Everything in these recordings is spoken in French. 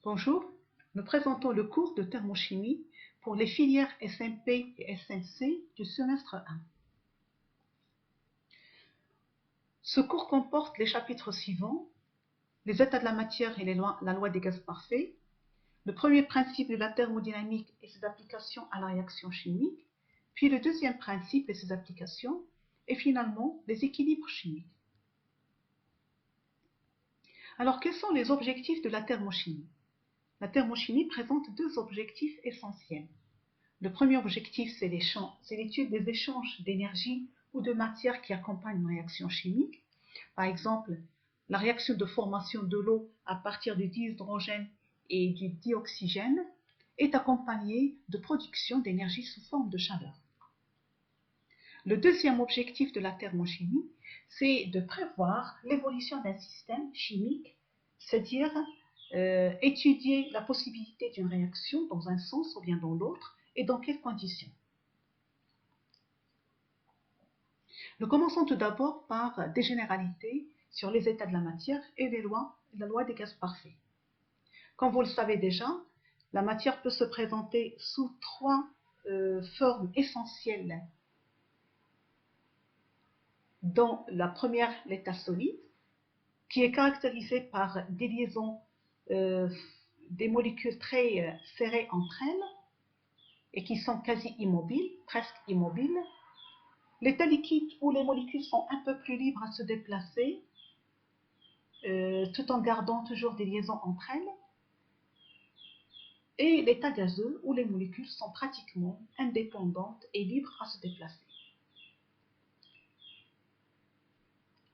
Bonjour, nous présentons le cours de thermochimie pour les filières SMP et SNC du semestre 1. Ce cours comporte les chapitres suivants: les états de la matière et la loi des gaz parfaits, le premier principe de la thermodynamique et ses applications à la réaction chimique, puis le deuxième principe et ses applications, et finalement les équilibres chimiques. Alors, quels sont les objectifs de la thermochimie? La thermochimie présente deux objectifs essentiels. Le premier objectif, c'est l'étude des échanges d'énergie ou de matière qui accompagnent une réaction chimique. Par exemple, la réaction de formation de l'eau à partir du dihydrogène et du dioxygène est accompagnée de production d'énergie sous forme de chaleur. Le deuxième objectif de la thermochimie, c'est de prévoir l'évolution d'un système chimique, c'est-à-dire étudier la possibilité d'une réaction dans un sens ou bien dans l'autre et dans quelles conditions. Nous commençons tout d'abord par des généralités sur les états de la matière et la loi des gaz parfaits. Comme vous le savez déjà, la matière peut se présenter sous trois formes essentielles. Dans la première, l'état solide, qui est caractérisé par des liaisons des molécules très serrées entre elles et qui sont quasi immobiles, presque immobiles. L'état liquide où les molécules sont un peu plus libres à se déplacer tout en gardant toujours des liaisons entre elles. Et l'état gazeux où les molécules sont pratiquement indépendantes et libres à se déplacer.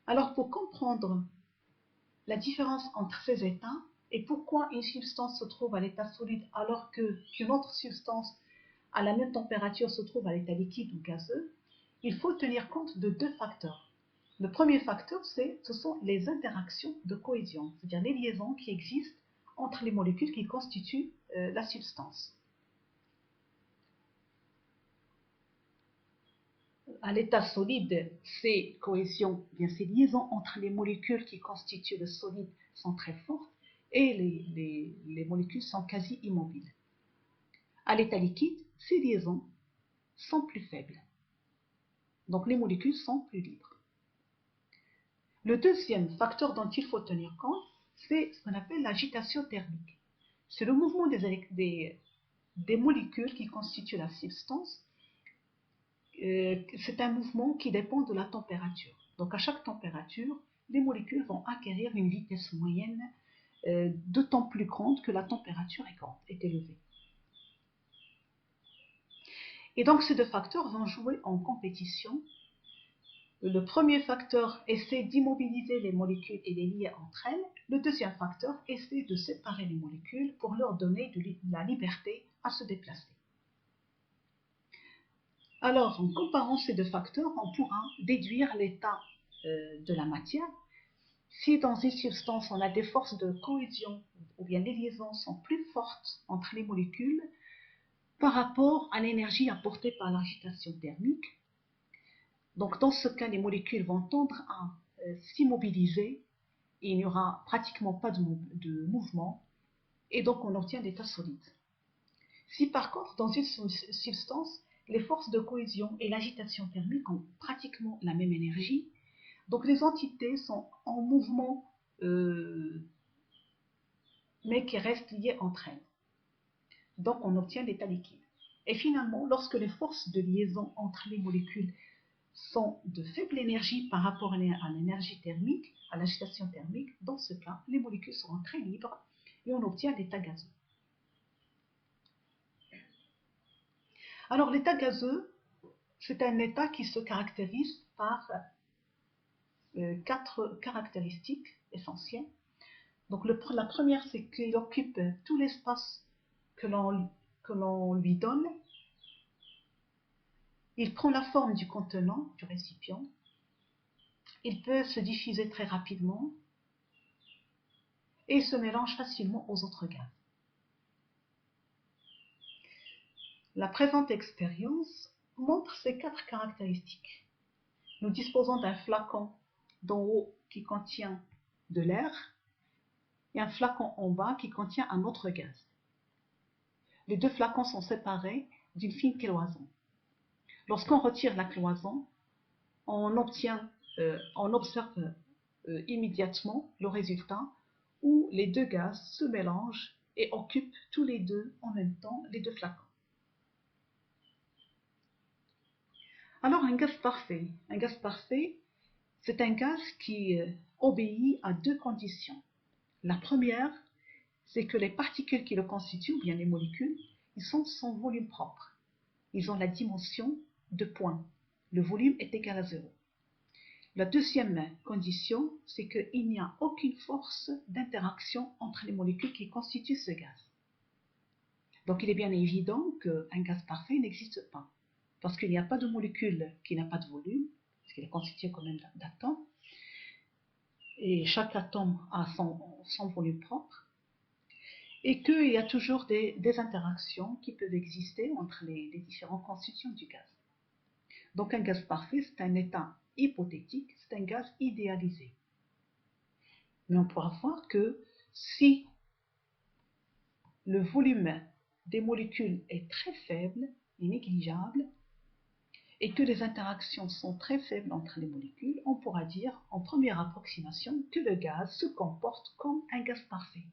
Alors, pour comprendre la différence entre ces états et pourquoi une substance se trouve à l'état solide alors qu'une autre substance à la même température se trouve à l'état liquide ou gazeux, il faut tenir compte de deux facteurs. Le premier facteur, ce sont les interactions de cohésion, c'est-à-dire les liaisons qui existent entre les molécules qui constituent la substance. À l'état solide, ces cohésions, bien ces liaisons entre les molécules qui constituent le solide sont très fortes et les molécules sont quasi immobiles. À l'état liquide, ces liaisons sont plus faibles. Donc les molécules sont plus libres. Le deuxième facteur dont il faut tenir compte, c'est ce qu'on appelle l'agitation thermique. C'est le mouvement des molécules qui constituent la substance. C'est un mouvement qui dépend de la température. Donc à chaque température, les molécules vont acquérir une vitesse moyenne d'autant plus grande que la température est élevée. Et donc ces deux facteurs vont jouer en compétition. Le premier facteur essaie d'immobiliser les molécules et les lier entre elles. Le deuxième facteur essaie de séparer les molécules pour leur donner de la liberté à se déplacer. Alors, en comparant ces deux facteurs, on pourra déduire l'état de la matière. Si dans une substance, on a des forces de cohésion, ou bien les liaisons sont plus fortes entre les molécules par rapport à l'énergie apportée par l'agitation thermique, donc dans ce cas, les molécules vont tendre à s'immobiliser et il n'y aura pratiquement pas de mouvement, et donc on obtient l'état solide. Si par contre, dans une substance, les forces de cohésion et l'agitation thermique ont pratiquement la même énergie, donc les entités sont en mouvement, mais qui restent liées entre elles. Donc on obtient l'état liquide. Et finalement, lorsque les forces de liaison entre les molécules sont de faible énergie par rapport à l'énergie thermique, à l'agitation thermique, dans ce cas, les molécules seront très libres et on obtient l'état gazeux. Alors l'état gazeux, c'est un état qui se caractérise par 4 caractéristiques essentielles. Donc la première, c'est qu'il occupe tout l'espace que l'on lui donne. Il prend la forme du contenant, du récipient. Il peut se diffuser très rapidement et se mélange facilement aux autres gaz. La présente expérience montre ces 4 caractéristiques. Nous disposons d'un flacon d'en haut qui contient de l'air et un flacon en bas qui contient un autre gaz. Les deux flacons sont séparés d'une fine cloison. Lorsqu'on retire la cloison, on observe immédiatement le résultat où les deux gaz se mélangent et occupent tous les deux en même temps les deux flacons. Alors un gaz parfait, c'est un gaz qui obéit à deux conditions. La première, c'est que les particules qui le constituent, ou bien les molécules, ils sont sans volume propre. Ils ont la dimension de point. Le volume est égal à 0. La deuxième condition, c'est qu'il n'y a aucune force d'interaction entre les molécules qui constituent ce gaz. Donc il est bien évident qu'un gaz parfait n'existe pas, parce qu'il n'y a pas de molécule qui n'a pas de volume, parce qu'il est constitué quand même d'atomes, et chaque atome a son volume propre, et qu'il y a toujours des interactions qui peuvent exister entre les différents constituants du gaz. Donc un gaz parfait, c'est un état hypothétique, c'est un gaz idéalisé. Mais on pourra voir que si le volume des molécules est très faible et négligeable, et que les interactions sont très faibles entre les molécules, on pourra dire en première approximation que le gaz se comporte comme un gaz parfait.